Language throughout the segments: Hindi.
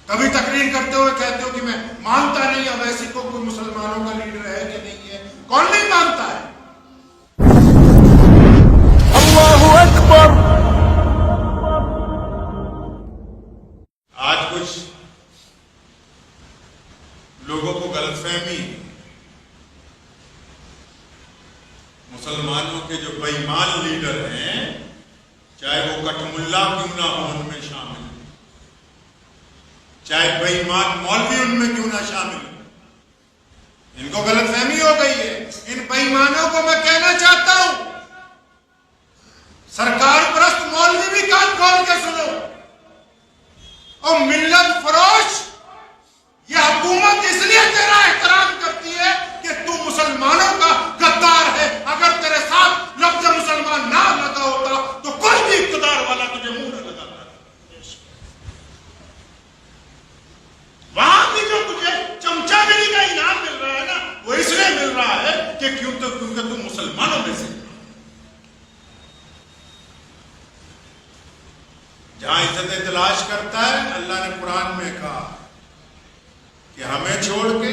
कभी तकरीर करते हुए कहते हो कि मैं मानता नहीं अवैसी को कोई मुसलमानों का लीडर है कि नहीं है। कौन नहीं मानता है? अल्लाहु अकबर। आज कुछ लोगों को गलतफहमी मुसलमानों के जो बेईमान लीडर हैं, चाहे वो कठमुल्ला क्यों ना हो उनमें शामिल, चाहे बेईमान मौलवी उनमें क्यों ना शामिल, इनको गलतफहमी हो गई है। इन बेईमानों को मैं कहना चाहता हूं, सरकार परस्त मौलवी भी कान खोल के सुनो। और मिल्लत फरोश, यह हुकूमत इसलिए तेरा एहतराम करती है कि तू मुसलमानों का गद्दार है। अगर तेरे साथ लफ्ज मुसलमान ना लगा होता तो कोई भी इक़्तिदार वाला तुझे मुंह न लगाता। वहां भी जो तुझे चमचागिरी का इनाम मिल रहा है ना, वो इसलिए मिल रहा है कि क्योंकि तू मुसलमानों में से। जहां इज्जत तलाश करता है, अल्लाह ने कुरान में कहा कि हमें छोड़ के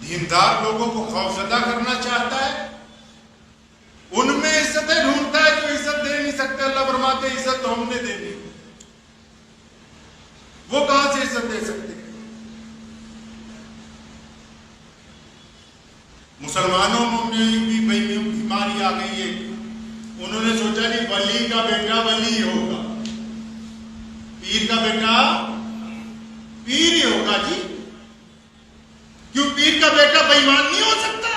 दीनदार लोगों को खौफजदा करना चाहता है, उनमें इज्जतें ढूंढता है जो इज्जत दे नहीं सकते। अल्लाह फरमाते इज्जत तो हमने देनी, वो कहां से इज्जत दे सकते? मुसलमानों में भी बीमारी आ गई है। उन्होंने सोचा नहीं वली का बेटा वली होगा, पीर का बेटा पीर ही होगा जी। क्यों पीर का बेटा बेईमान नहीं हो सकता?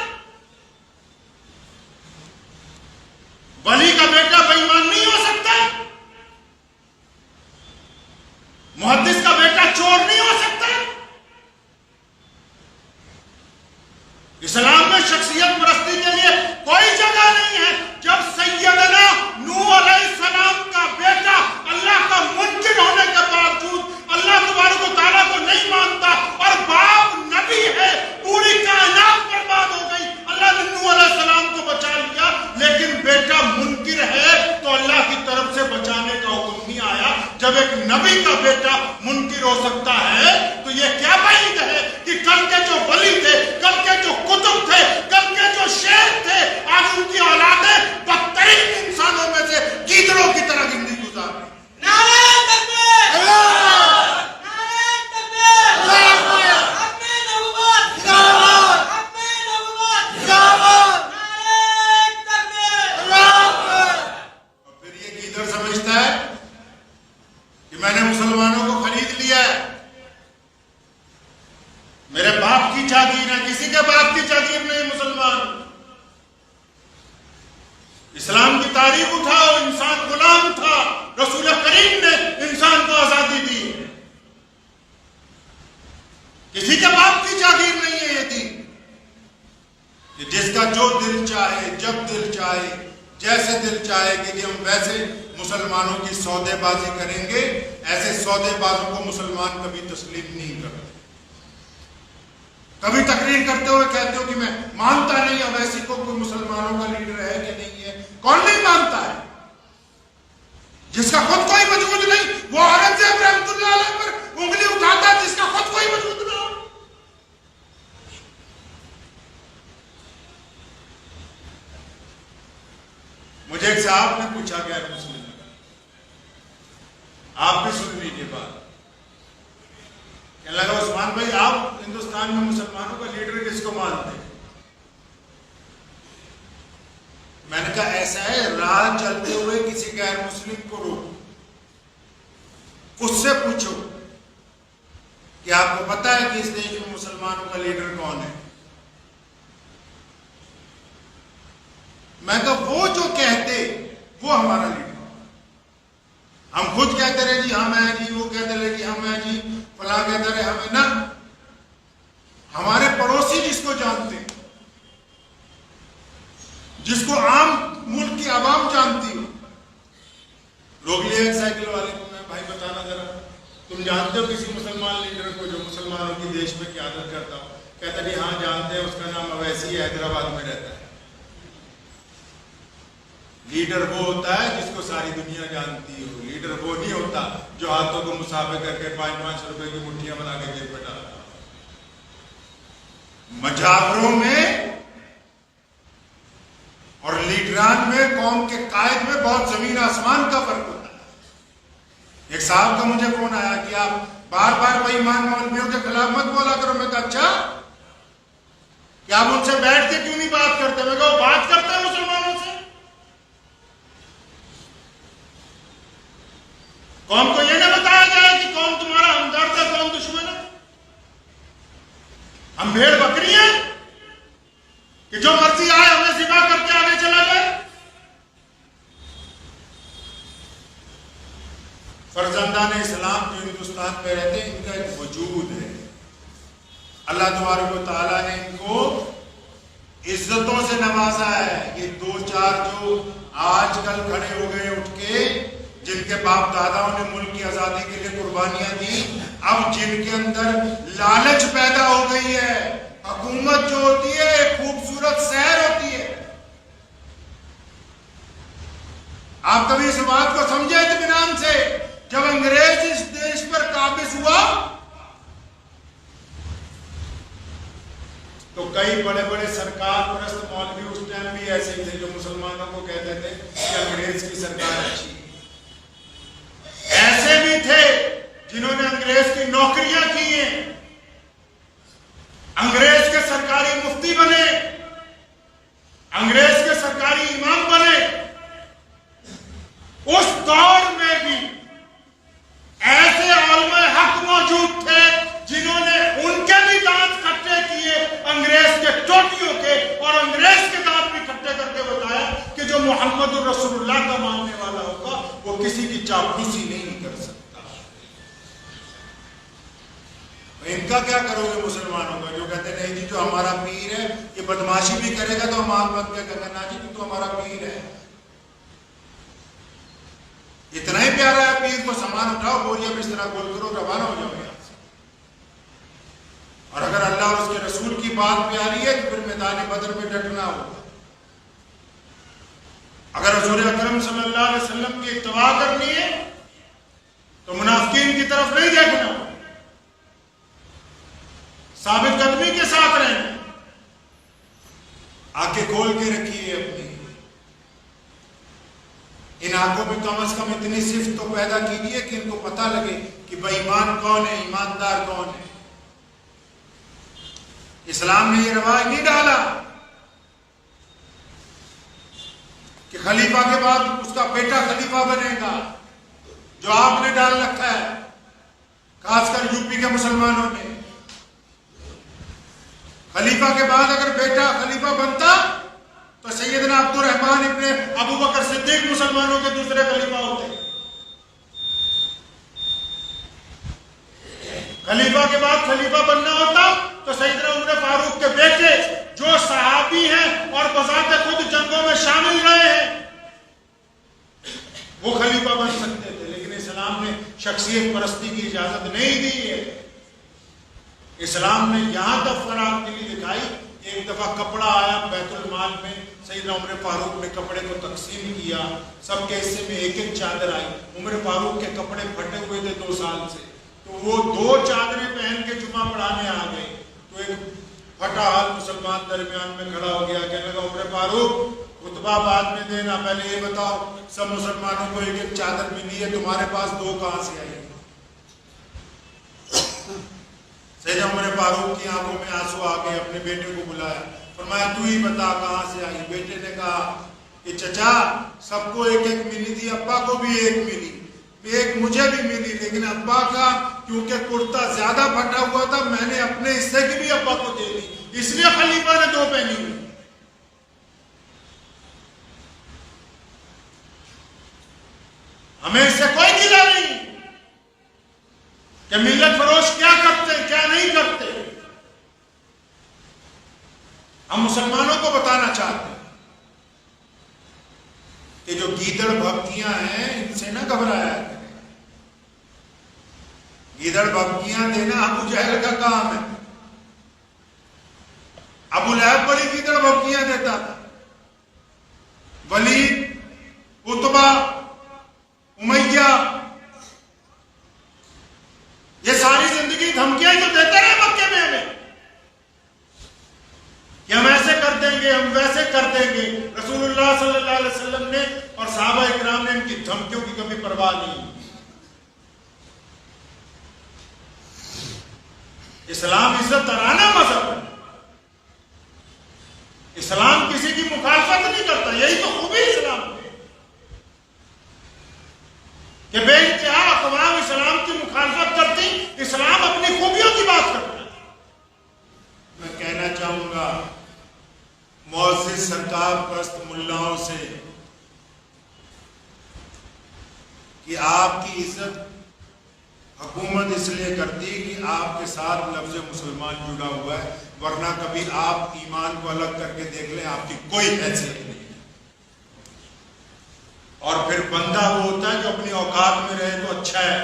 वली का बेटा बेईमान नहीं हो सकता? मुहद्दिस का बेटा चोर नहीं हो सकता? इस्लाम में शख्सियत परस्ती के लिए कोई जगह नहीं है। जब सैयदना नूह अलैहिस्सलाम का बेटा अल्लाह का मुनकिर होने के बावजूद अल्लाह तबारक व तआला को नहीं मानता और बाप नबी है, पूरी कायनात बर्बाद हो गई। अल्लाह ने नूह अलैहिस्सलाम को बचा लिया, लेकिन बेटा मुनकिर है तो अल्लाह की तरफ से बचाने का हुक्म नहीं आया। जब एक नबी का बेटा मुनकिर हो सकता है तो यह क्या बात है कि कल के जो वली थे, कल के जो कुतुब थे, कल के जो शेर थे, आज उनकी औलादें बदतरीन इंसानों में से गीदड़ों की तरह जिंदगी गुजार रही। मैंने मुसलमानों को खरीद लिया है, मेरे बाप की जागीर है, किसी के बाप की जागीर नहीं मुसलमान। इस्लाम की तारीख उठाओ, इंसान गुलाम था, रसूल करीम ने इंसान को आजादी दी। किसी के बाप की जागीर नहीं है ये दीन कि जिसका जो दिल चाहे, जब दिल चाहे, जैसे दिल चाहे कि हम वैसे मुसलमानों की सौदेबाजी करेंगे। ऐसे सौदेबाजों को मुसलमान कभी तस्लीम नहीं करते। कभी तकरीर करते हुए कहते हो कि मैं मानता नहीं अवैसी को कोई मुसलमानों का लीडर है कि नहीं है। कौन नहीं मानता है? जिसका खुद कोई वजूद नहीं, वो औरंगजेब रहमतुल्लाह अलैह पर उंगली उठाता है जिसका खुद कोई वजूद ना हो। मुझे एक साहब ने पूछा, गैर मुस्लिम, आप भी सुन लीजिए बात। कहने लगा उस्मान भाई, आप हिंदुस्तान में मुसलमानों का लीडर किसको मानते हैं? मैंने कहा ऐसा है, राह चलते हुए किसी गैर मुस्लिम को रोको, उससे पूछो कि आपको पता है कि इस देश में मुसलमानों का लीडर कौन है? मैं कहा वो जो कहते वो हमारा लीडर। हम खुद कहते रहे जी हम हैं जी, वो कहते रहे जी हम हैं जी, फला कहते रहे हमें ना। हमारे पड़ोसी जिसको जानते, जिसको आम मुल्क की आवाम जानती हो, रोक लिया एक साइकिल वाले को, मैं भाई बताना जरा, तुम जानते हो किसी मुसलमान लीडर को जो मुसलमानों की देश में क़यादत करता हो? कहता जी हाँ जानते हैं, उसका नाम अवैसी हैदराबाद में रहता है। लीडर वो होता है जिसको सारी दुनिया जानती हो, लीडर वो नहीं होता होता जो हाथों को मुसाफे करके 5-5 रुपए की मुट्ठियां बना के जेब में डालता। मजावरों में और लीडरान में, कौम के कायद में बहुत जमीन आसमान का फर्क होता है। एक साहब का मुझे फोन आया कि आप बार बार बेईमान मौलवियों के खिलाफ मत बोला करो। मैं कहा अच्छा, क्या आप उनसे बैठ के क्यों नहीं बात करते? मैं कहा बात करते हैं मुसलमानों से। कौम को यह ना बताया जाए कि कौन तुम्हारा हमदर्द है, कौन दुश्मन है। हम भेड़ बकरी हैं कि जो मर्जी आए हमें ज़िबा करके आगे चला जाए। फर्जंदान इस्लाम जो हिंदुस्तान में रहते हैं, इनका एक वजूद है। अल्लाह तबारक व तआला ने इनको इज्जतों से नवाजा है। ये 2-4 जो आजकल खड़े हो गए उठ के, जिनके बाप दादाओं ने मुल्क की आजादी के लिए कुर्बानियां दी, अब जिनके अंदर लालच पैदा हो गई है। हुकूमत जो होती है एक खूबसूरत शहर होती है। आप कभी इस बात को समझे इत्मीनान से? जब अंग्रेज इस देश पर काबिज हुआ तो कई बड़े बड़े सरकार परस्त मौलवी उस टाइम भी ऐसे ही थे जो मुसलमानों को कहते थे कि अंग्रेज की सरकार अच्छी है। ऐसे भी थे जिन्होंने अंग्रेज की नौकरियां की हैं, अंग्रेज के सरकारी मुफ्ती बने, अंग्रेज के सरकारी इमाम बने। उस दौर में भी ऐसे आलम हक मौजूद थे जिन्होंने उनके भी दांत खट्टे किए अंग्रेज के टोटियों के, और अंग्रेज के दांत भी खट्टे करके बताया कि जो मोहम्मद रसूलुल्लाह का मानने वाला होगा वो किसी की चापलूसी नहीं कर सकता। इनका क्या करोगे मुसलमानों का, जो कहते नहीं जी जो हमारा पीर है ये बदमाशी भी करेगा तो हम आग बंद क्या कहना, ना जी तू हमारा पीर है। इतना ही प्यारा है पीर को, सामान उठाओ, बोरिया बिस्तरा गोल करो, रवाना हो जाओ यहां से। और अगर अल्लाह और उसके रसूल की बात प्यारी है तो फिर मैदान बदर में डटना होगा। अगर हुजूर अकरम सल्लल्लाहु अलैहि वसल्लम की इत्तबा करनी है तो मुनाफिकीन की तरफ नहीं देखना, साबित कदमी के साथ रहना। आंखें खोल के रखिए अपनी, इन आंखों में कम से कम इतनी सिफ्त तो पैदा कीजिए कि इनको पता लगे कि बेईमान कौन है, ईमानदार कौन है। इस्लाम ने ये रवाज नहीं डाला कि खलीफा के बाद उसका बेटा खलीफा बनेगा, जो आपने डाल रखा है खासकर यूपी के मुसलमानों ने। खलीफा के बाद अगर बेटा खलीफा बनता तो सैयदना अब्दुर्रहमान इब्ने अबू बकर सिद्दीक मुसलमानों के दूसरे खलीफा होते। खलीफा के बाद खलीफा बनना होता तो सैयदना उमर फारूक के बेटे जो सहाबी हैं और बजाते खुद जंगों में शामिल रहे हैं वो खलीफा बन सकते थे। लेकिन इस्लाम ने शख्सियत परस्ती की इजाजत नहीं दी है। इस्लाम ने यहां तक फराग दिली दिखाई। एक दफा कपड़ा आया बैतुल माल में, सैयदना उमर फारूक ने कपड़े को तकसीम किया, सबके हिस्से में एक एक चादर आई। उमर फारूक के कपड़े फटे हुए थे 2 साल से, तो वो 2 चादरें पहन के जुमा पढ़ाने आ गए। तो एक फटा हाल मुसलमान दरमियान में खड़ा हो गया, कहने लगा उमर फारूक खुतबा बाद में देना, पहले ये बताओ सब मुसलमानों को एक एक चादर मिली है, तुम्हारे पास 2 कहां से आई? सैयदना उमर फारूक की आंखों में आंसू आ गए, अपने बेटे को बुलाया, फरमाया तू ही बता कहां से आई? बेटे ने कहा कि चचा सबको एक एक मिली थी, अब्बा को भी एक मिली, एक मुझे भी मिली, लेकिन अब्बा का क्योंकि कुर्ता ज्यादा फटा हुआ था मैंने अपने हिस्से की भी अब्बा को दे दी, इसलिए खलीफा ने 2 पहनी हुई। हमें इससे कोई गिला नहीं कि मिल्लत फरोश क्या करते क्या नहीं करते। हम मुसलमानों को बताना चाहते हैं कि जो गीदड़ भक्तियां हैं इनसे ना घबराया करें। गीदड़ भक्तियां देना अबू जहल का काम है। अबू लहब बड़ी गीदड़ भक्तियां देता था। वलीद, उतबा, उमैया नहीं। इस्लाम इज्जत तराना मजहब है। इस्लाम किसी की मुखालफत नहीं करता, यही तो खूबी इस्लाम है कि बेइंतहा अक़वाम इस्लाम की मुखालफत करती, इस्लाम अपनी खूबियों की बात करता है। मैं कहना चाहूंगा मुअज़्ज़िज़ सरकार परस्त मुल्लाओं से कि आपकी इज्जत हुकूमत इसलिए करती है कि आपके साथ लफ्ज़ मुसलमान जुड़ा हुआ है, वरना कभी आप ईमान को अलग करके देख लें, आपकी कोई हैसियत नहीं है। और फिर बंदा वो होता है जो अपनी औकात में रहे तो अच्छा है।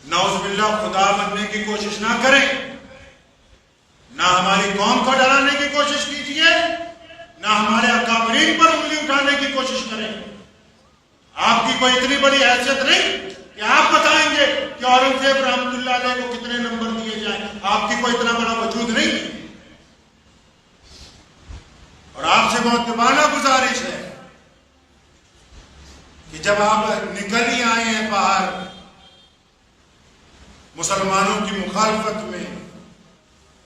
नौज़बिल्लाह खुदा बनने की कोशिश ना करें, ना हमारी कौम को डराने की कोशिश कीजिए, ना हमारे अकाबरीन पर उंगली उठाने की कोशिश करें। आपकी कोई इतनी बड़ी हैसियत नहीं कि आप बताएंगे कि औरंगजेब रहमतुल्लाह अलैह को कितने नंबर दिए जाए। आपकी कोई इतना बड़ा वजूद नहीं। और आपसे बहुत दबाना गुजारिश है कि जब आप निकल ही आए हैं बाहर मुसलमानों की मुखालफत में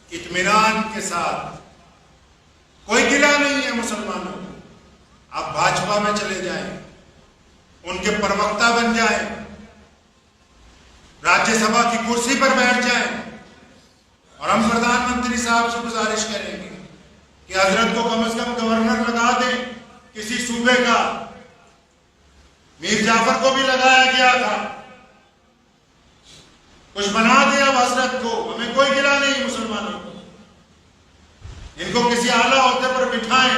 इत्मीनान के साथ, कोई गिला नहीं है मुसलमानों को, आप भाजपा में चले जाएं, उनके प्रवक्ता बन जाएं, राज्यसभा की कुर्सी पर बैठ जाएं, और हम प्रधानमंत्री साहब से गुजारिश करेंगे कि हजरत को कम से कम गवर्नर लगा दें किसी सूबे का। मीर जाफर को भी लगाया गया था, कुछ बना दिया हजरत को, हमें कोई गिला नहीं मुसलमानों को। इनको किसी आला ओहदे पर बिठाएं।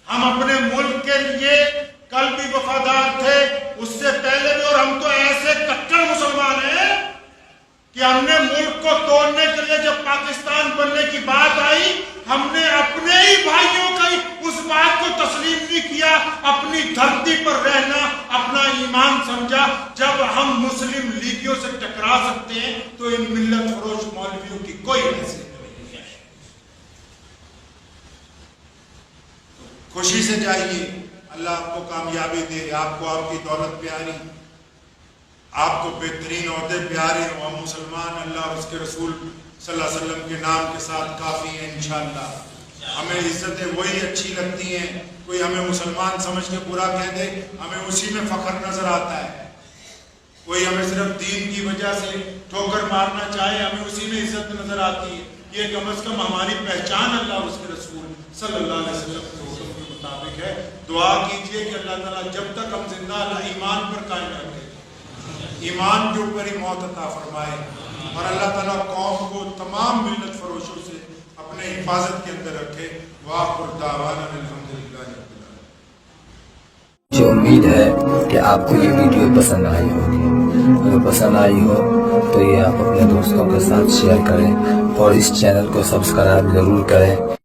हम अपने मुल्क के लिए कल भी वफादार थे, उससे पहले भी, और हम तो ऐसे कट्टर मुसलमान हैं कि हमने मुल्क को तोड़ने के लिए जब पाकिस्तान बनने की बात आई, हमने अपने ही भाइयों का उस बात को तस्लीम नहीं किया। अपनी धरती पर रहना अपना ईमान समझा। जब हम मुस्लिम लीगियों से टकरा सकते हैं तो इन मिल्लत फरोश मौलवियों की कोई हैसियत नहीं है। खुशी से जाइए, अल्लाह आपको कामयाबी दे, आपको आपकी दौलत प्यारी, आपको बेहतरीन ओहदे प्यारे हो। हम मुसलमान अल्लाह और उसके रसूल सल्लल्लाहु अलैहि वसल्लम के नाम के साथ काफ़ी हैं इंशाअल्लाह। हमें इज्जतें वही अच्छी लगती हैं, कोई हमें मुसलमान समझ के बुरा कह दे, हमें उसी में फ़ख्र नज़र आता है। कोई हमें सिर्फ दीन की वजह से ठोकर मारना चाहे, हमें उसी में इज्जत नज़र आती है। ये कम अज़ कम हमारी पहचान अल्लाह और उसके रसूल सल्लल्लाहु अलैहि वसल्लम के हुक्म के मुताबिक है। दुआ कीजिए कि अल्लाह ताला जब तक हम जिंदा अल्लाह ईमान पर कायम रखे, ईमान के ऊपर ही मौत अता फरमाए, और अल्लाह ताला कौम को तमाम मिल्लत फरोशों से अपने हिफाजत के अंदर रखे। वाक़िर दावाना अल्हम्दुलिल्लाह। मुझे उम्मीद है कि आपको ये वीडियो पसंद आई होगी। अगर पसंद आई हो तो ये आप अपने दोस्तों के साथ शेयर करें और इस चैनल को सब्सक्राइब जरूर करें।